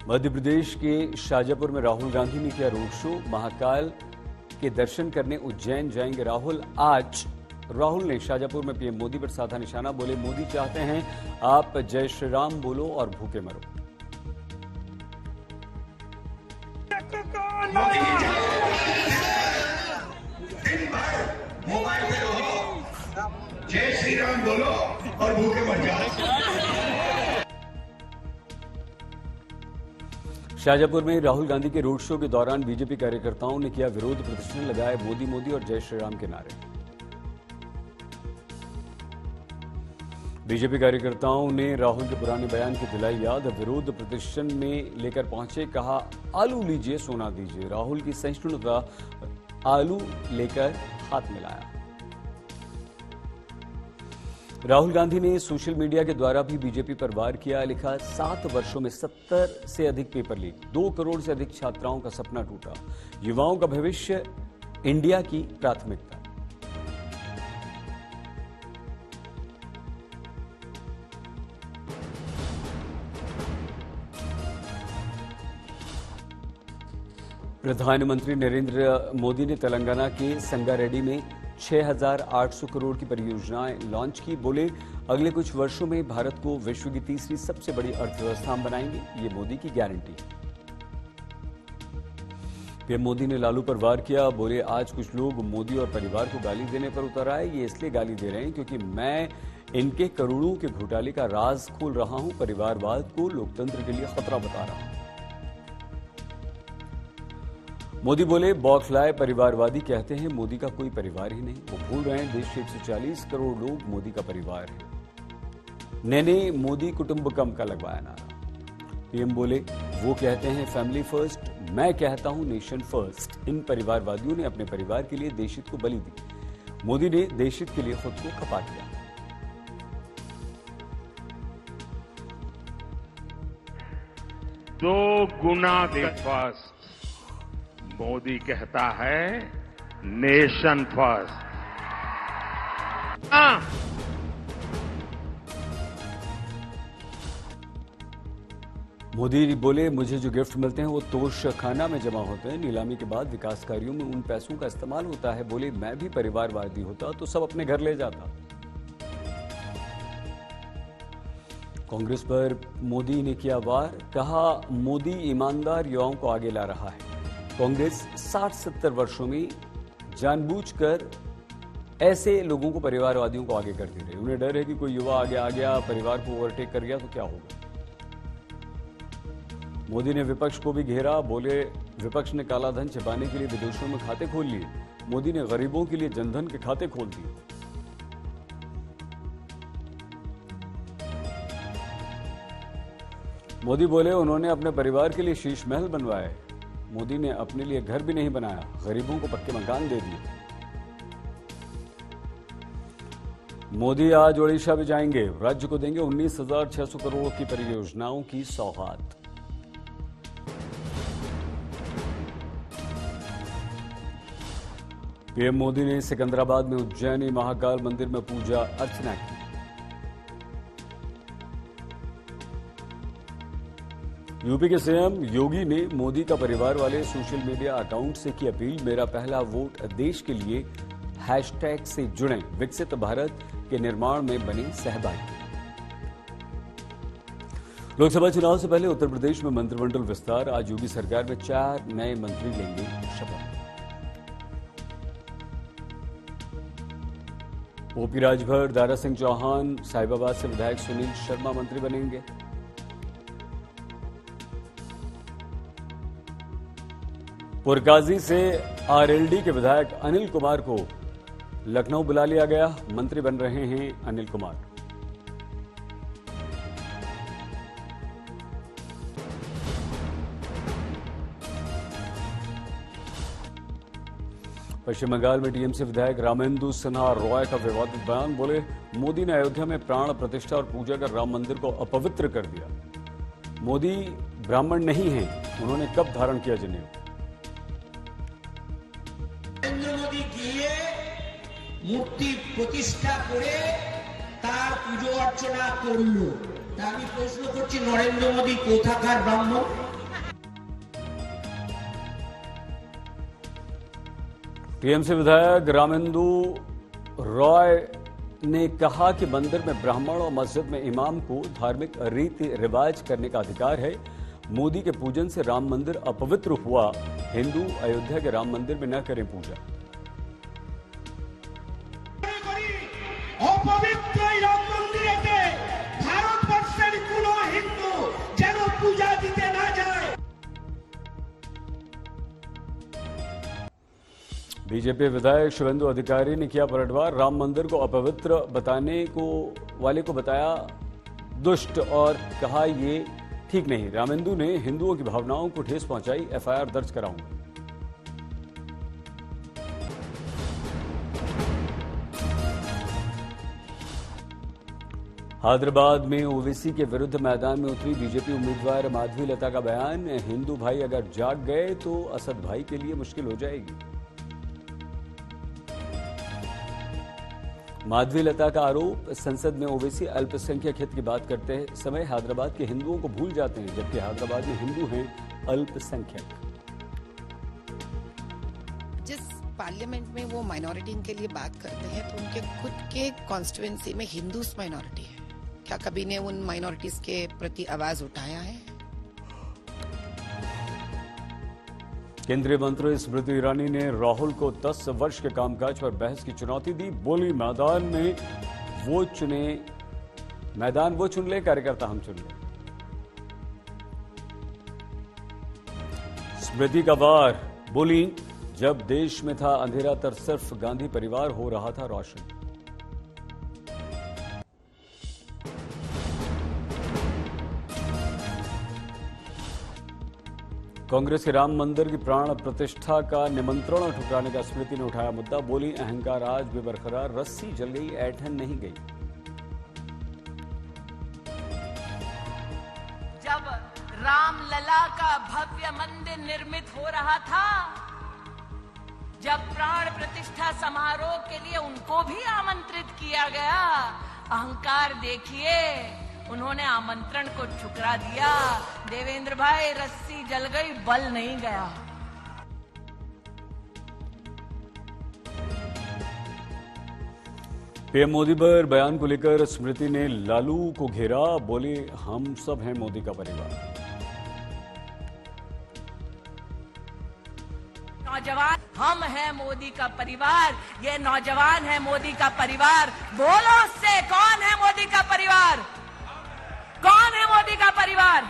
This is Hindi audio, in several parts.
मध्य प्रदेश के शाजापुर में राहुल गांधी ने किया रोड शो। महाकाल के दर्शन करने उज्जैन जाएंगे राहुल। आज राहुल ने शाजापुर में पीएम मोदी पर साधा निशाना। बोले, मोदी चाहते हैं आप जय श्री राम बोलो और भूखे मरो। मोबाइल पे रहो, जय श्री राम बोलो और भूखे मर जाओ। शाजापुर में राहुल गांधी के रोड शो के दौरान बीजेपी कार्यकर्ताओं ने किया विरोध प्रदर्शन। लगाए मोदी मोदी और जय श्री राम के नारे। बीजेपी कार्यकर्ताओं ने राहुल के पुराने बयान की दिलाई याद। विरोध प्रदर्शन में लेकर पहुंचे, कहा आलू लीजिए सोना दीजिए। राहुल की सहिष्णुता, आलू लेकर हाथ मिलाया। राहुल गांधी ने सोशल मीडिया के द्वारा भी बीजेपी पर वार किया। लिखा, 7 वर्षों में 70 से अधिक पेपर लीक, 2 करोड़ से अधिक छात्राओं का सपना टूटा। युवाओं का भविष्य इंडिया की प्राथमिकता। प्रधानमंत्री नरेंद्र मोदी ने तेलंगाना के संगारेड्डी में 6,800 करोड़ की परियोजनाएं लॉन्च की। बोले, अगले कुछ वर्षों में भारत को विश्व की तीसरी सबसे बड़ी अर्थव्यवस्था हम बनाएंगे, ये मोदी की गारंटी। पीएम मोदी ने लालू पर वार किया। बोले, आज कुछ लोग मोदी और परिवार को गाली देने पर उतर आए। ये इसलिए गाली दे रहे हैं क्योंकि मैं इनके करोड़ों के घोटाले का राज खोल रहा हूं। परिवारवाद को लोकतंत्र के लिए खतरा बता रहा हूं। मोदी बोले, बौखलाए परिवारवादी कहते हैं मोदी का कोई परिवार ही नहीं। वो भूल रहे हैं देश के 140 करोड़ लोग मोदी का परिवार है। मैंने मोदी कुटुंबकम का लगवाया नारा। पीएम बोले, वो कहते हैं फैमिली फर्स्ट, मैं कहता हूं नेशन फर्स्ट। इन परिवारवादियों ने अपने परिवार के लिए देशहित को बलि दी। मोदी ने देशहित के लिए खुद को खपा दिया। 2 गुना फर्स्ट। मोदी कहता है नेशन फर्स्ट। मोदी बोले, मुझे जो गिफ्ट मिलते हैं वो तोश खाना में जमा होते हैं। नीलामी के बाद विकास कार्यों में उन पैसों का इस्तेमाल होता है। बोले, मैं भी परिवारवादी होता तो सब अपने घर ले जाता। कांग्रेस पर मोदी ने किया वार। कहा, मोदी ईमानदार युवाओं को आगे ला रहा है। कांग्रेस 60-70 वर्षों में जानबूझकर ऐसे लोगों को, परिवारवादियों को आगे करती रही। उन्हें डर है कि कोई युवा आगे आ गया, परिवार को ओवरटेक कर गया तो क्या होगा। मोदी ने विपक्ष को भी घेरा। बोले, विपक्ष ने काला धन छिपाने के लिए विदेशों में खाते खोल लिए। मोदी ने गरीबों के लिए जनधन के खाते खोल दिए। मोदी बोले, उन्होंने अपने परिवार के लिए शीश महल बनवाए। मोदी ने अपने लिए घर भी नहीं बनाया, गरीबों को पक्के मकान दे दिए। मोदी आज ओडिशा भी जाएंगे। राज्य को देंगे 19,600 करोड़ की परियोजनाओं की सौगात। पीएम मोदी ने सिकंदराबाद में उज्जैनी महाकाल मंदिर में पूजा अर्चना की। यूपी के सीएम योगी ने मोदी का परिवार वाले सोशल मीडिया अकाउंट से की अपील। मेरा पहला वोट देश के लिए हैशटैग से जुड़ें, विकसित भारत के निर्माण में बने सहभागी। लोकसभा चुनाव से पहले उत्तर प्रदेश में मंत्रिमंडल विस्तार। आज योगी सरकार में 4 नए मंत्री लेंगे शपथ। ओपी राजभर, दारा सिंह चौहान, साहिबाबाद से विधायक सुनील शर्मा मंत्री बनेंगे। पुरकाजी से आरएलडी के विधायक अनिल कुमार को लखनऊ बुला लिया गया। मंत्री बन रहे हैं अनिल कुमार। पश्चिम बंगाल में टीएमसी विधायक रामेंदु सिन्हा रॉय का विवादित बयान। बोले, मोदी ने अयोध्या में प्राण प्रतिष्ठा और पूजा कर राम मंदिर को अपवित्र कर दिया। मोदी ब्राह्मण नहीं हैं, उन्होंने कब धारण किया जनेऊ। मोदी गিয়ে মূর্তি প্রতিষ্ঠা করে তার পুজো অর্চনা করল। আমি প্রশ্ন করছি, নরেন্দ্র মোদী কোথাকার ব্রাহ্মণ? टीएमसी विधायक रामेंदु रॉय ने कहा कि मंदिर में ब्राह्मण और मस्जिद में इमाम को धार्मिक रीति रिवाज करने का अधिकार है। मोदी के पूजन से राम मंदिर अपवित्र हुआ। हिंदू अयोध्या के राम मंदिर में न करें पूजा। अपवित्र राम मंदिरेते भारतवर्षेर कोनो हिंदू जेन पूजा दिते ना जाए। बीजेपी विधायक शुभेंदु अधिकारी ने किया पलटवार। राम मंदिर को अपवित्र बताने वाले को बताया दुष्ट और कहा ये ठीक नहीं। रामेंदु ने हिंदुओं की भावनाओं को ठेस पहुंचाई। एफआईआर दर्ज कराऊंगा। हैदराबाद में ओवैसी के विरुद्ध मैदान में उतरी बीजेपी उम्मीदवार माधवी लता का बयान। हिंदू भाई अगर जाग गए तो असद भाई के लिए मुश्किल हो जाएगी। माधवी लता का आरोप, संसद में ओवैसी अल्पसंख्यक हित की बात करते समय हैदराबाद के हिंदुओं को भूल जाते हैं, जबकि हैदराबाद में हिंदू हैं अल्पसंख्यक। जिस पार्लियामेंट में वो माइनॉरिटी के लिए बात करते हैं तो उनके खुद के कॉन्स्टिट्यूएंसी में हिंदूज माइनॉरिटी है। क्या कभी ने उन माइनॉरिटीज के प्रति आवाज उठाया है? केंद्रीय मंत्री स्मृति ईरानी ने राहुल को 10 वर्ष के कामकाज पर बहस की चुनौती दी। बोली मैदान वो चुन ले, कार्यकर्ता हम चुन ले। स्मृति का वार, बोली जब देश में था अंधेरा तर सिर्फ गांधी परिवार हो रहा था रोशन। कांग्रेस के राम मंदिर की प्राण प्रतिष्ठा का निमंत्रण ठुकराने का स्मृति ने उठाया मुद्दा। बोली अहंकार आज भी बरकरार, रस्सी जल गई, ऐठन नहीं गई। जब रामलला का भव्य मंदिर निर्मित हो रहा था, जब प्राण प्रतिष्ठा समारोह के लिए उनको भी आमंत्रित किया गया, अहंकार देखिए, उन्होंने आमंत्रण को ठुकरा दिया। देवेंद्र भाई, रस्सी जल गई, बल नहीं गया। पीएम मोदी पर बयान को लेकर स्मृति ने लालू को घेरा। बोले हम सब हैं मोदी का परिवार। नौजवान, हम हैं मोदी का परिवार। ये नौजवान है मोदी का परिवार। बोलो उससे, कौन है मोदी का परिवार? कौन है मोदी का परिवार?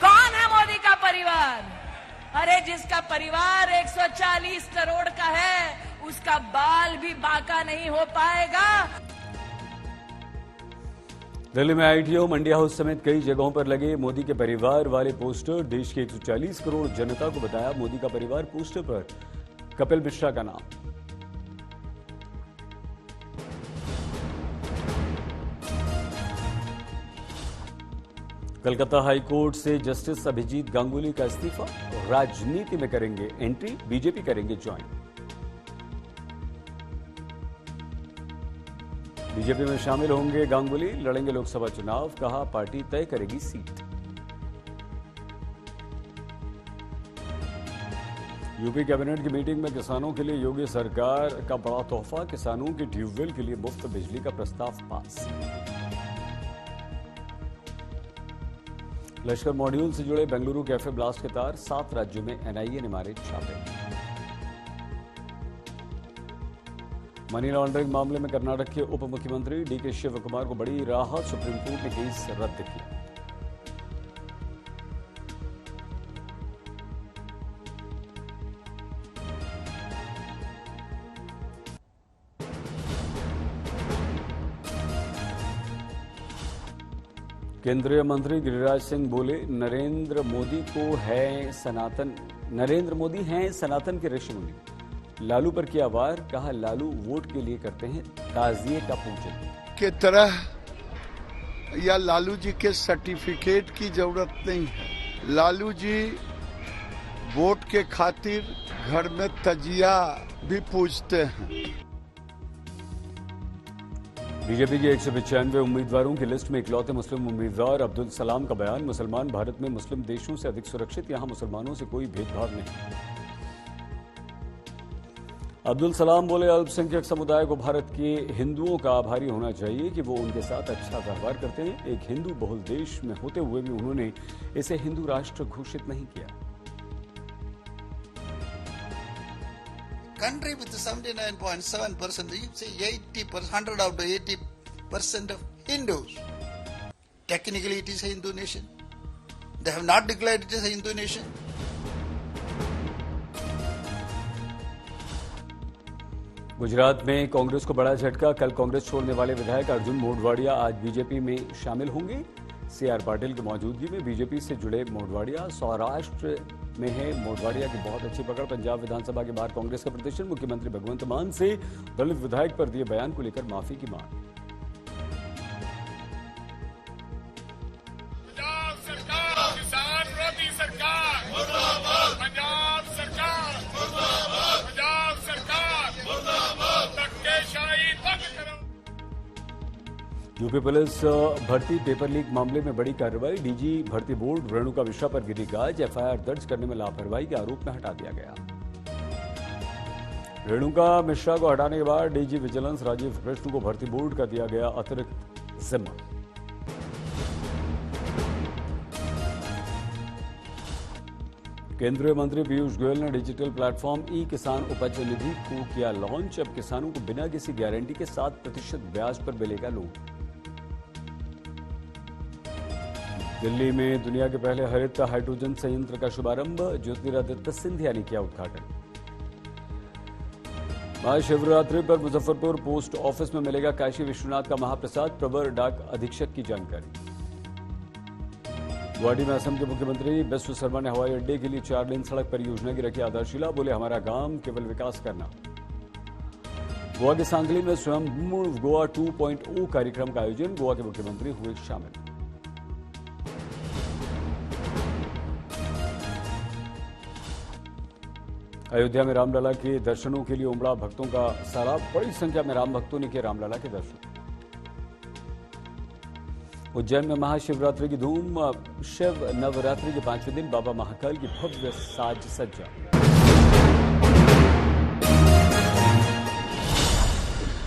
कौन है मोदी का परिवार? अरे जिसका परिवार 140 करोड़ का है, उसका बाल भी बांका नहीं हो पाएगा। दिल्ली में आईटीओ, मंडी हाउस समेत कई जगहों पर लगे मोदी के परिवार वाले पोस्टर। देश के 140 करोड़ जनता को बताया मोदी का परिवार। पोस्टर पर कपिल मिश्रा का नाम। कलकत्ता हाईकोर्ट से जस्टिस अभिजीत गांगुली का इस्तीफा। राजनीति में करेंगे एंट्री, बीजेपी करेंगे ज्वाइन। बीजेपी में शामिल होंगे गांगुली, लड़ेंगे लोकसभा चुनाव। कहा पार्टी तय करेगी सीट। यूपी कैबिनेट की मीटिंग में किसानों के लिए योगी सरकार का बड़ा तोहफा। किसानों के ट्यूबवेल के लिए मुफ्त बिजली का प्रस्ताव पास। लश्कर मॉड्यूल से जुड़े बेंगलुरु कैफे ब्लास्ट के तार। 7 राज्यों में एनआईए ने मारे छापे। मनी लॉन्ड्रिंग मामले में कर्नाटक के उप मुख्यमंत्री डीके शिव कुमार को बड़ी राहत। सुप्रीम कोर्ट ने केस रद्द किया। केंद्रीय मंत्री गिरिराज सिंह बोले नरेंद्र मोदी हैं सनातन के ऋषि मुनि। लालू पर किया वार। कहा लालू वोट के लिए करते हैं ताजिए का पूजन। के तरह या लालू जी के सर्टिफिकेट की जरूरत नहीं है। लालू जी वोट के खातिर घर में तजिया भी पूजते हैं। बीजेपी के 195 उम्मीदवारों की लिस्ट में इकलौते मुस्लिम उम्मीदवार अब्दुल सलाम का बयान। मुसलमान भारत में मुस्लिम देशों से अधिक सुरक्षित, यहां मुसलमानों से कोई भेदभाव नहीं। अब्दुल सलाम बोले, अल्पसंख्यक समुदाय को भारत के हिंदुओं का आभारी होना चाहिए कि वो उनके साथ अच्छा व्यवहार करते हैं। एक हिंदू बहुल देश में होते हुए भी उन्होंने इसे हिंदू राष्ट्र घोषित नहीं किया। Country with 79.7%, you say 80%, 100 out of 80% of Hindus. Technically, it is a Hindu nation. They have not declared it as a Hindu nation. Gujarat में कांग्रेस को बड़ा झटका। कल कांग्रेस छोड़ने वाले विधायक अर्जुन मोढवाडिया आज बीजेपी में शामिल होंगे। सीआर पाटिल की मौजूदगी में बीजेपी से जुड़े मोढवाडिया सौराष्ट्र में है। मोढवाडिया की बहुत अच्छी पकड़। पंजाब विधानसभा के बाहर कांग्रेस का प्रदर्शन। मुख्यमंत्री भगवंत मान से दलित विधायक पर दिए बयान को लेकर माफी की मांग। पंजाब सरकार किसान विरोधी सरकार मुर्दाबाद, पंजाब सरकार मुर्दाबाद, पंजाब सरकार मुर्दाबाद, धक्केशाही बंद करो। यूपी पुलिस भर्ती पेपर लीक मामले में बड़ी कार्रवाई। डीजी भर्ती बोर्ड रेणुका मिश्रा पर गिरी गाज। एफआईआर दर्ज करने में लापरवाही के आरोप में हटा दिया गया। रेणुका मिश्रा को हटाने के बाद डीजी विजिलेंस राजीव कृष्ण को भर्ती बोर्ड का दिया गया अतिरिक्त जिम्मा। केंद्रीय मंत्री पीयूष गोयल ने डिजिटल प्लेटफॉर्म ई किसान उपज निधि को किया लॉन्च। अब किसानों को बिना किसी गारंटी के 7% ब्याज पर मिलेगा लोन। दिल्ली में दुनिया के पहले हरित हाइड्रोजन संयंत्र का शुभारंभ। ज्योतिरादित्य सिंधिया ने किया उद्घाटन। महाशिवरात्रि पर मुजफ्फरपुर पोस्ट ऑफिस में मिलेगा काशी विश्वनाथ का महाप्रसाद। प्रवर डाक अधीक्षक की जानकारी। गुवाहाटी में असम के मुख्यमंत्री बिस्व शर्मा ने हवाई अड्डे के लिए 4 लेन सड़क परियोजना की रखी आधारशिला। बोले, हमारा काम केवल विकास करना। गोवा के सांगली में स्वयं गोवा 2.0 कार्यक्रम का आयोजन। गोवा के मुख्यमंत्री हुए शामिल। अयोध्या में रामलला के दर्शनों के लिए उमड़ा भक्तों का सारा। बड़ी संख्या में राम भक्तों ने किए रामलला के दर्शन। उज्जैन में महाशिवरात्रि की धूम। शिव नवरात्रि के 5वें दिन बाबा महाकाल की भव्य साज सज्जा।